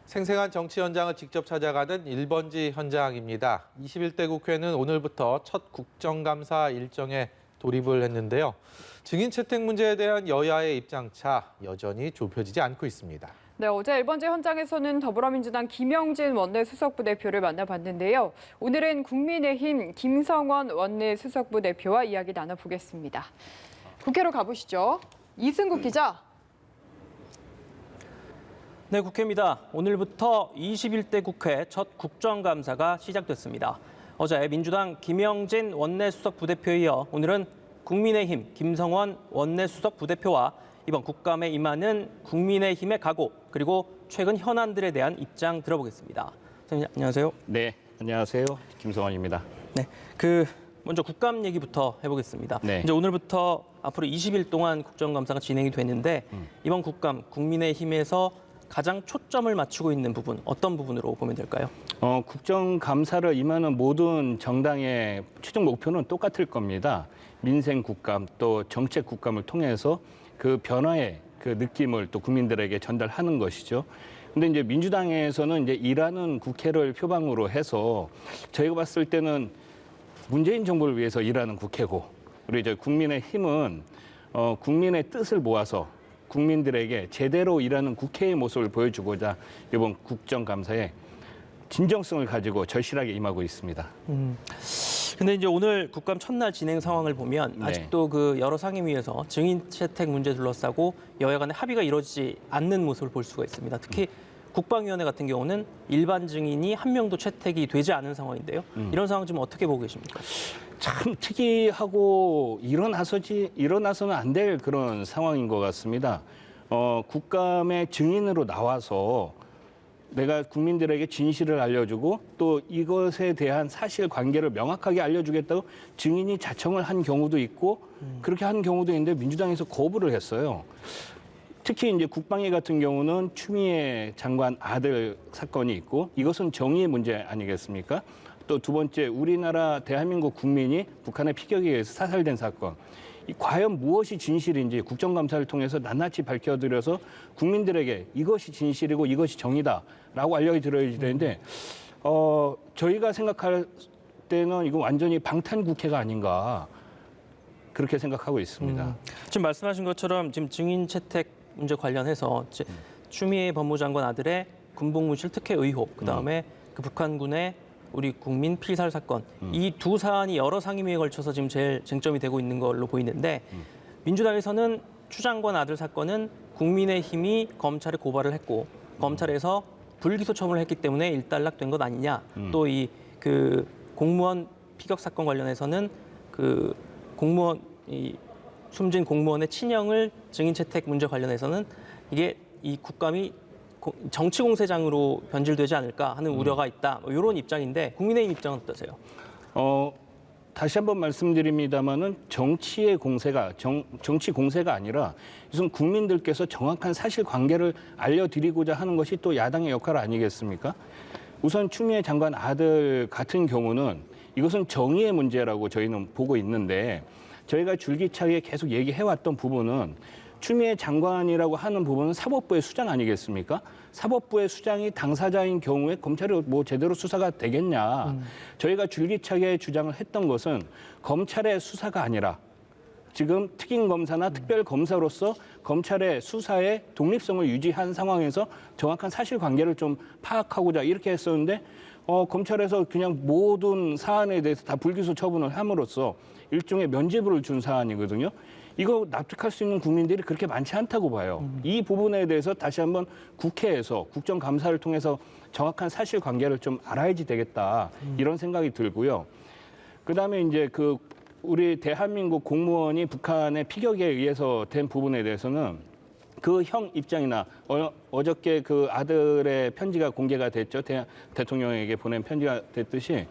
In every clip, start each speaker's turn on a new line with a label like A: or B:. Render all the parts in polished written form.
A: 생생한 정치 현장을 직접 찾아가는 1번지 현장입니다. 21대 국회는 오늘부터 첫 국정감사 일정에 돌입을 했는데요. 증인 채택 문제에 대한 여야의 입장차 여전히 좁혀지지 않고 있습니다.
B: 네, 어제 1번지 현장에서는 더불어민주당 김영진 원내수석부 대표를 만나봤는데요. 오늘은 국민의힘 김성원 원내수석부 대표와 이야기 나눠보겠습니다. 국회로 가보시죠. 이승국 기자.
C: 네, 국회입니다. 오늘부터 21대 국회 첫 국정감사가 시작됐습니다. 어제 민주당 김영진 원내수석 부대표에 이어 오늘은 국민의힘 김성원 원내수석 부대표와 이번 국감에 임하는 국민의힘의 각오 그리고 최근 현안들에 대한 입장 들어보겠습니다. 선생님, 안녕하세요.
D: 네, 안녕하세요. 김성원입니다.
C: 네, 먼저 국감 얘기부터 해보겠습니다.
D: 네.
C: 이제 오늘부터 앞으로 20일 동안 국정감사가 진행이 되는데 이번 국감 국민의힘에서 가장 초점을 맞추고 있는 부분 어떤 부분으로 보면 될까요?
D: 국정감사를 임하는 모든 정당의 최종 목표는 똑같을 겁니다. 민생 국감 또 정책 국감을 통해서 그 변화의 그 느낌을 또 국민들에게 전달하는 것이죠. 근데 이제 민주당에서는 이제 일하는 국회를 표방으로 해서 저희가 봤을 때는 문재인 정부를 위해서 일하는 국회고, 그리고 이제 국민의힘은 국민의 뜻을 모아서 국민들에게 제대로 일하는 국회의 모습을 보여주고자 이번 국정감사에 진정성을 가지고 절실하게 임하고 있습니다.
C: 근데 이제 오늘 국감 첫날 진행 상황을 보면
D: 네.
C: 아직도 그 여러 상임위에서 증인 채택 문제 둘러싸고 여야 간의 합의가 이루어지지 않는 모습을 볼 수가 있습니다. 특히 국방위원회 같은 경우는 일반 증인이 한 명도 채택이 되지 않은 상황인데요. 이런 상황 지금 어떻게 보고 계십니까?
D: 참 특이하고 일어나서는 안 될 그런 상황인 것 같습니다. 국감의 증인으로 나와서 내가 국민들에게 진실을 알려주고 또 이것에 대한 사실관계를 명확하게 알려주겠다고 증인이 자청을 한 경우도 있고 그렇게 한 경우도 있는데 민주당에서 거부를 했어요. 특히 이제 국방위 같은 경우는 추미애 장관 아들 사건이 있고 이것은 정의의 문제 아니겠습니까? 또 두 번째, 우리나라 대한민국 국민이 북한의 피격에 의해서 사살된 사건. 과연 무엇이 진실인지 국정감사를 통해서 낱낱이 밝혀드려서 국민들에게 이것이 진실이고 이것이 정의다라고 알려드려야 되는데 저희가 생각할 때는 이거 완전히 방탄국회가 아닌가 그렇게 생각하고 있습니다.
C: 지금 말씀하신 것처럼 지금 증인 채택 문제 관련해서 추미애 법무장관 아들의 군복무실 특혜 의혹, 그다음에 그 북한군의 우리 국민 필살 사건, 이 두 사안이 여러 상임위에 걸쳐서 지금 제일 쟁점이 되고 있는 걸로 보이는데 민주당에서는 추 장관 아들 사건은 국민의힘이 검찰에 고발을 했고 검찰에서 불기소 처분을 했기 때문에 일단락된 것 아니냐. 또 이 그 공무원 피격 사건 관련해서는 그 공무원 숨진 공무원의 친형을 증인 채택 문제 관련해서는 이게 이 국감이 정치 공세장으로 변질되지 않을까 하는 우려가 있다. 이런 입장인데 국민의힘 입장은 어떠세요?
D: 다시 한번 말씀드립니다마는 정치의 공세가 정치 공세가 아니라 우선 국민들께서 정확한 사실관계를 알려드리고자 하는 것이 또 야당의 역할 아니겠습니까? 우선 추미애 장관 아들 같은 경우는 이것은 정의의 문제라고 저희는 보고 있는데 저희가 줄기차게 계속 얘기해왔던 부분은 추미애 장관이라고 하는 부분은 사법부의 수장 아니겠습니까? 사법부의 수장이 당사자인 경우에 검찰이 뭐 제대로 수사가 되겠냐. 저희가 줄기차게 주장을 했던 것은 검찰의 수사가 아니라 지금 특임검사나 특별검사로서 검찰의 수사의 독립성을 유지한 상황에서 정확한 사실관계를 좀 파악하고자 이렇게 했었는데 검찰에서 그냥 모든 사안에 대해서 다 불기소 처분을 함으로써 일종의 면죄부를 준 사안이거든요. 이거 납득할 수 있는 국민들이 그렇게 많지 않다고 봐요. 이 부분에 대해서 다시 한번 국회에서 국정감사를 통해서 정확한 사실관계를 좀 알아야지 되겠다 이런 생각이 들고요. 그다음에 이제 우리 대한민국 공무원이 북한의 피격에 의해서 된 부분에 대해서는 그 형 입장이나 어저께 그 아들의 편지가 공개가 됐죠. 대통령에게 보낸 편지가 됐듯이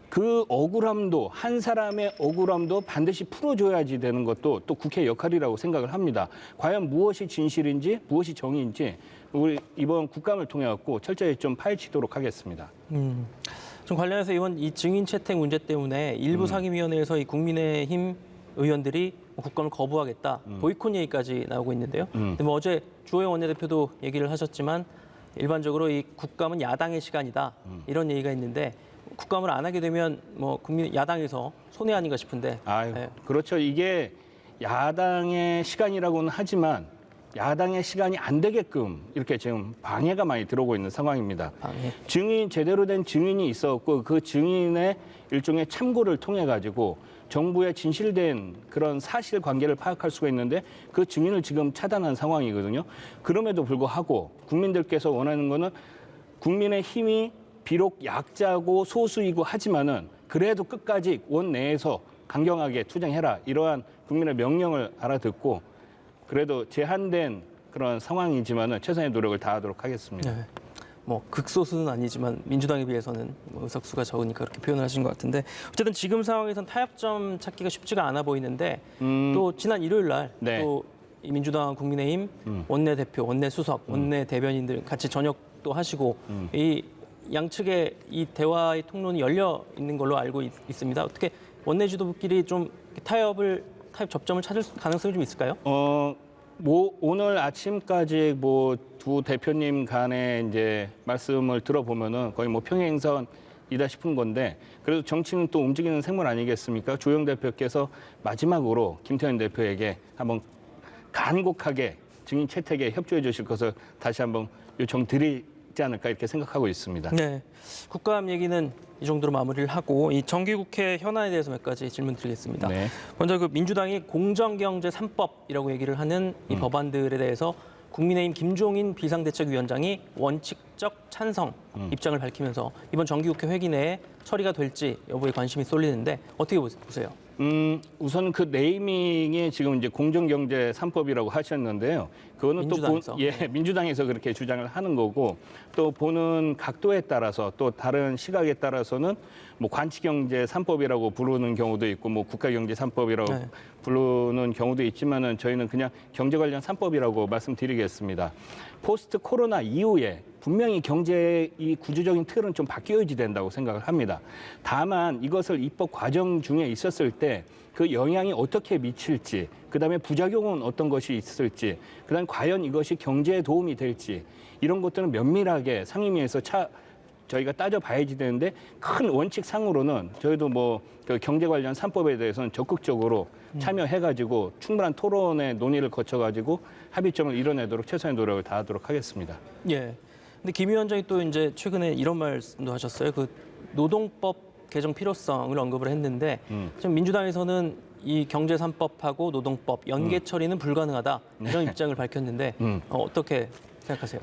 D: 그 억울함도 한 사람의 억울함도 반드시 풀어줘야지 되는 것도 또 국회 역할이라고 생각을 합니다. 과연 무엇이 진실인지 무엇이 정의인지 우리 이번 국감을 통해 갖고 철저히 좀 파헤치도록 하겠습니다.
C: 좀 관련해서 이번 이 증인 채택 문제 때문에 일부 상임위원회에서 이 국민의힘 의원들이 국감을 거부하겠다, 보이콧 얘기까지 나오고 있는데요. 근데 뭐 어제 주호영 원내대표도 얘기를 하셨지만 일반적으로 이 국감은 야당의 시간이다 이런 얘기가 있는데 국감을 안 하게 되면 뭐 국민 야당에서 손해 아닌가 싶은데.
D: 아유,
C: 예.
D: 그렇죠. 이게 야당의 시간이라고는 하지만 야당의 시간이 안 되게끔 이렇게 지금 방해가 많이 들어오고 있는 상황입니다.
C: 방해.
D: 제대로 된 증인이 있었고 그 증인의 일종의 참고를 통해 가지고 정부의 진실된 그런 사실관계를 파악할 수가 있는데 그 증인을 지금 차단한 상황이거든요. 그럼에도 불구하고 국민들께서 원하는 거는 국민의 힘이 비록 약자고 소수이고 하지만은 그래도 끝까지 원내에서 강경하게 투쟁해라. 이러한 국민의 명령을 알아듣고 그래도 제한된 그런 상황이지만은 최선의 노력을 다하도록 하겠습니다.
C: 네. 뭐 극소수는 아니지만 민주당에 비해서는 뭐 의석수가 적으니까 그렇게 표현을 하신 것 같은데 어쨌든 지금 상황에선 타협점 찾기가 쉽지가 않아 보이는데 또 지난 일요일 날
D: 네.
C: 또 이 민주당, 국민의힘 원내대표, 원내수석, 원내대변인들 같이 저녁도 하시고 이 양측의 이 대화의 통론이 열려 있는 걸로 알고 있습니다. 어떻게 원내 지도부끼리 좀 타협 접점을 찾을 가능성이 좀 있을까요?
D: 뭐 오늘 아침까지 뭐 두 대표님 간의 이제 말씀을 들어보면은 거의 뭐 평행선이다 싶은 건데 그래도 정치는 또 움직이는 생물 아니겠습니까? 주영 대표께서 마지막으로 김태현 대표에게 한번 간곡하게 증인 채택에 협조해 주실 것을 다시 한번 요청드리지 않을까 이렇게 생각하고 있습니다.
C: 네, 국감 얘기는 이 정도로 마무리를 하고 이 정기국회 현안에 대해서 몇 가지 질문 드리겠습니다.
D: 네.
C: 먼저 그 민주당이 공정경제 3법이라고 얘기를 하는 이 법안들에 대해서 국민의힘 김종인 비상대책위원장이 원칙적 찬성 입장을 밝히면서 이번 정기국회 회기 내에 처리가 될지 여부에 관심이 쏠리는데 어떻게 보세요?
D: 우선 그 네이밍이 지금 이제 공정경제 3법이라고 하셨는데요. 그거는
C: 민주당에서.
D: 민주당에서 그렇게 주장을 하는 거고 또 보는 각도에 따라서 또 다른 시각에 따라서는 뭐 관치경제 3법이라고 부르는 경우도 있고 뭐 국가경제 3법이라고
C: 네.
D: 부르는 경우도 있지만은 저희는 그냥 경제 관련 3법이라고 말씀드리겠습니다. 포스트 코로나 이후에 분명히 경제의 이 구조적인 틀은 좀 바뀌어야지 된다고 생각을 합니다. 다만 이것을 입법 과정 중에 있었을 때 그 영향이 어떻게 미칠지, 그다음에 부작용은 어떤 것이 있을지, 그다음에 과연 이것이 경제에 도움이 될지 이런 것들은 면밀하게 상임위에서 저희가 따져봐야지 되는데 큰 원칙상으로는 저희도 뭐 그 경제 관련 3법에 대해서는 적극적으로 참여해가지고 충분한 토론의 논의를 거쳐가지고 합의점을 이뤄내도록 최선의 노력을 다하도록 하겠습니다.
C: 예. 근데 김 위원장이 또 이제 최근에 이런 말씀도 하셨어요. 그 노동법 개정 필요성을 언급을 했는데 지금 민주당에서는 이 경제 3법하고 노동법 연계 처리는 불가능하다 이런 입장을 밝혔는데 어떻게 생각하세요?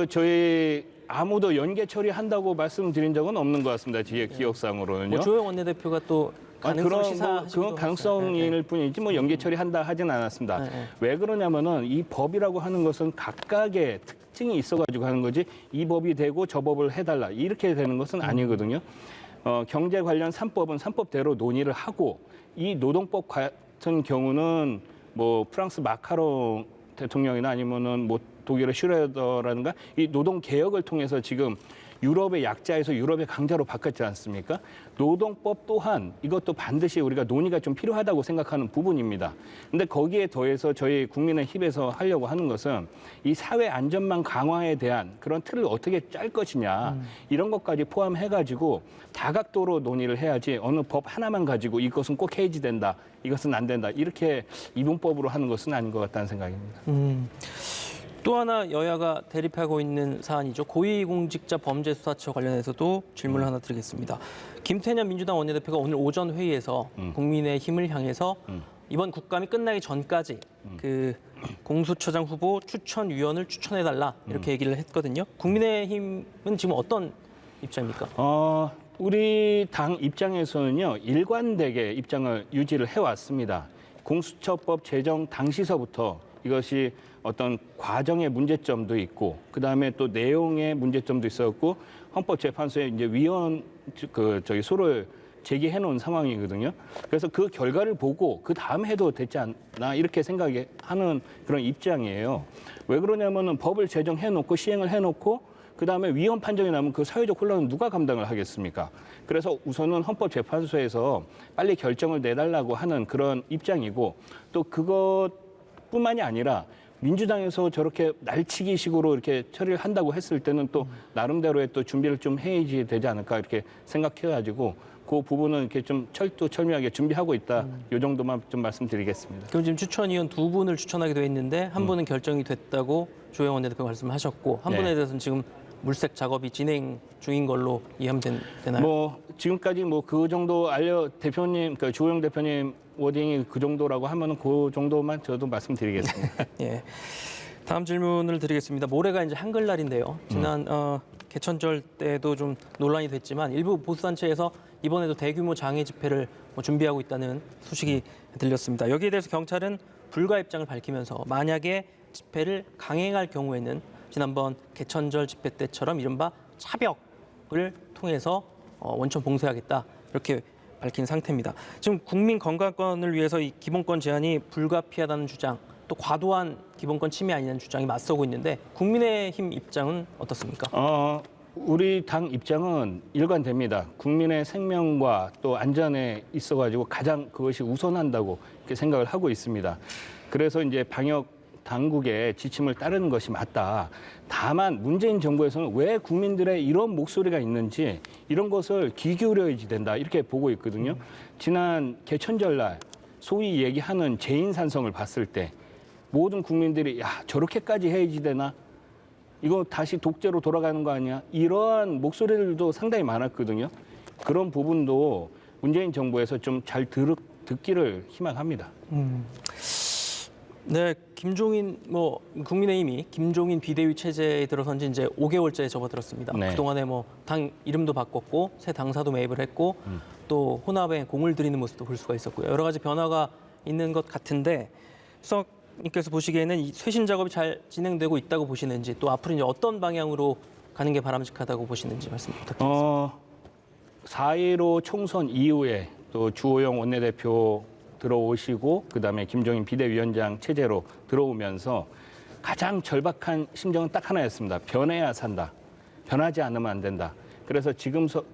D: 저희 아무도 연계 처리한다고 말씀드린 적은 없는 것 같습니다. 제 기억상으로는요.
C: 뭐 조영 원내대표가 또 가능성 시사하시기도
D: 그건 가능성일 뿐이지 뭐 연계 처리한다 하진 않았습니다.
C: 네.
D: 왜 그러냐면은 이 법이라고 하는 것은 각각의 특징이 있어가지고 하는 거지 이 법이 되고 저 법을 해달라 이렇게 되는 것은 아니거든요. 경제 관련 3법은 3법대로 논의를 하고 이 노동법 같은 경우는 뭐 프랑스 마카롱 대통령이나 아니면은 뭐 독일의 슈레더라든가 이 노동 개혁을 통해서 지금 유럽의 약자에서 유럽의 강자로 바뀌었지 않습니까? 노동법 또한 이것도 반드시 우리가 논의가 좀 필요하다고 생각하는 부분입니다. 근데 거기에 더해서 저희 국민의힘에서 하려고 하는 것은 이 사회 안전망 강화에 대한 그런 틀을 어떻게 짤 것이냐 이런 것까지 포함해가지고 다각도로 논의를 해야지 어느 법 하나만 가지고 이것은 꼭 해야지 된다, 이것은 안 된다 이렇게 이분법으로 하는 것은 아닌 것 같다는 생각입니다.
C: 또 하나 여야가 대립하고 있는 사안이죠. 고위공직자범죄수사처 관련해서도 질문을 하나 드리겠습니다. 김태년 민주당 원내대표가 오늘 오전 회의에서 국민의힘을 향해서 이번 국감이 끝나기 전까지 그 공수처장 후보 추천위원을 추천해달라 이렇게 얘기를 했거든요. 국민의힘은 지금 어떤 입장입니까?
D: 우리 당 입장에서는요, 일관되게 입장을 유지를 해왔습니다. 공수처법 제정 당시서부터 이것이 어떤 과정의 문제점도 있고, 그 다음에 또 내용의 문제점도 있었고, 헌법재판소에 이제 소를 제기해 놓은 상황이거든요. 그래서 그 결과를 보고 그 다음 해도 됐지 않나 이렇게 생각하는 그런 입장이에요. 왜 그러냐면은 법을 제정해 놓고 시행을 해 놓고 그 다음에 위헌 판정이 나면 그 사회적 혼란은 누가 감당을 하겠습니까? 그래서 우선은 헌법재판소에서 빨리 결정을 내달라고 하는 그런 입장이고 또 그것뿐만이 아니라 민주당에서 저렇게 날치기식으로 이렇게 처리를 한다고 했을 때는 또 나름대로의 또 준비를 좀 해야지 되지 않을까 이렇게 생각해가지고 그 부분은 이렇게 좀 철두철미하게 준비하고 있다. 이 정도만 좀 말씀드리겠습니다.
C: 그럼 지금 추천위원 두 분을 추천하게 돼 있는데 한 분은 결정이 됐다고 조영 원내대표 말씀하셨고 한
D: 네.
C: 분에 대해서는 지금 물색 작업이 진행 중인 걸로 이해하면 되나요?
D: 뭐 지금까지 뭐 그 정도 대표님, 그 주호영 대표님 워딩이 그 정도라고 하면은 그 정도만 저도 말씀드리겠습니다.
C: 예. 다음 질문을 드리겠습니다. 모레가 이제 한글날인데요. 지난 개천절 때도 좀 논란이 됐지만 일부 보수단체에서 이번에도 대규모 장애 집회를 준비하고 있다는 소식이 들렸습니다. 여기에 대해서 경찰은 불가 입장을 밝히면서 만약에 집회를 강행할 경우에는 지난번 개천절 집회 때처럼 이른바 차벽을 통해서 원천 봉쇄하겠다 이렇게 밝힌 상태입니다. 지금 국민 건강권을 위해서 이 기본권 제한이 불가피하다는 주장, 또 과도한 기본권 침해 아니냐는 주장이 맞서고 있는데 국민의힘 입장은 어떻습니까?
D: 우리 당 입장은 일관됩니다. 국민의 생명과 또 안전에 있어가지고 가장 그것이 우선한다고 이렇게 생각을 하고 있습니다. 그래서 이제 방역 당국의 지침을 따르는 것이 맞다. 다만 문재인 정부에서는 왜 국민들의 이런 목소리가 있는지 이런 것을 귀 기울여야지 된다 이렇게 보고 있거든요. 지난 개천절날 소위 얘기하는 재인산성을 봤을 때 모든 국민들이 야 저렇게까지 해야지 되나? 이거 다시 독재로 돌아가는 거 아니야? 이러한 목소리들도 상당히 많았거든요. 그런 부분도 문재인 정부에서 좀 잘 듣기를 희망합니다.
C: 네, 김종인 국민의힘이 김종인 비대위 체제에 들어선 지 이제 5개월째 접어들었습니다.
D: 네.
C: 그동안에 당 이름도 바꿨고 새 당사도 매입을 했고 또 혼합에 공을 들이는 모습도 볼 수가 있었고요. 여러 가지 변화가 있는 것 같은데 수석님께서 보시기에는 이 쇄신 작업이 잘 진행되고 있다고 보시는지 또 앞으로 이제 어떤 방향으로 가는 게 바람직하다고 보시는지 말씀 부탁드리겠습니다.
D: 4.15 총선 이후에 또 주호영 원내대표 들어오시고 그다음에 김종인 비대위원장 체제로 들어오면서 가장 절박한 심정은 딱 하나였습니다. 변해야 산다. 변하지 않으면 안 된다. 그래서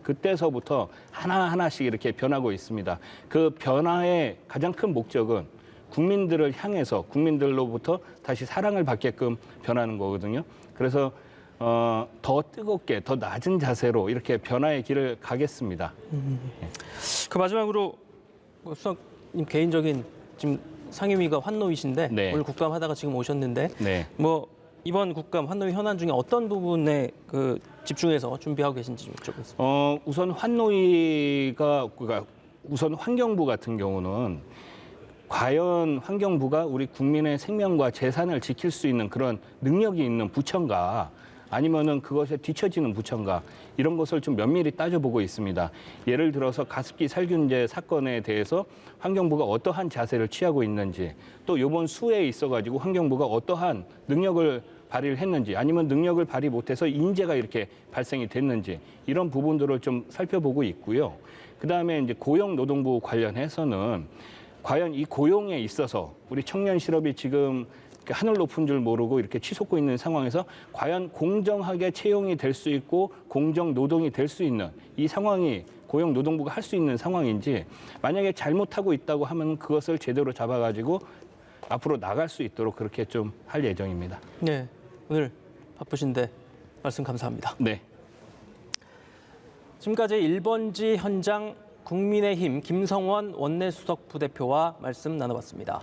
D: 그때서부터 하나하나씩 이렇게 변하고 있습니다. 그 변화의 가장 큰 목적은 국민들을 향해서 국민들로부터 다시 사랑을 받게끔 변하는 거거든요. 그래서 더 뜨겁게, 더 낮은 자세로 이렇게 변화의 길을 가겠습니다.
C: 그 마지막으로 수석님 개인적인 지금 상임위가 환노위신데
D: 네.
C: 오늘 국감 하다가 지금 오셨는데
D: 네.
C: 이번 국감 환노위 현안 중에 어떤 부분에 집중해서 준비하고 계신지 좀 여쭤보겠습니다.
D: 우선 우선 환경부 같은 경우는 과연 환경부가 우리 국민의 생명과 재산을 지킬 수 있는 그런 능력이 있는 부처인가 아니면은 그것에 뒤처지는 부처인가 이런 것을 좀 면밀히 따져보고 있습니다. 예를 들어서 가습기 살균제 사건에 대해서 환경부가 어떠한 자세를 취하고 있는지 또 이번 수해에 있어가지고 환경부가 어떠한 능력을 발휘를 했는지 아니면 능력을 발휘 못해서 인재가 이렇게 발생이 됐는지 이런 부분들을 좀 살펴보고 있고요. 그다음에 이제 고용노동부 관련해서는 과연 이 고용에 있어서 우리 청년 실업이 지금 하늘 높은 줄 모르고 이렇게 치솟고 있는 상황에서 과연 공정하게 채용이 될 수 있고 공정 노동이 될 수 있는 이 상황이 고용노동부가 할 수 있는 상황인지 만약에 잘못하고 있다고 하면 그것을 제대로 잡아가지고 앞으로 나갈 수 있도록 그렇게 좀 할 예정입니다.
C: 네, 오늘 바쁘신데 말씀 감사합니다.
D: 네.
C: 지금까지 1번지 현장 국민의힘 김성원 원내수석 부대표와 말씀 나눠봤습니다.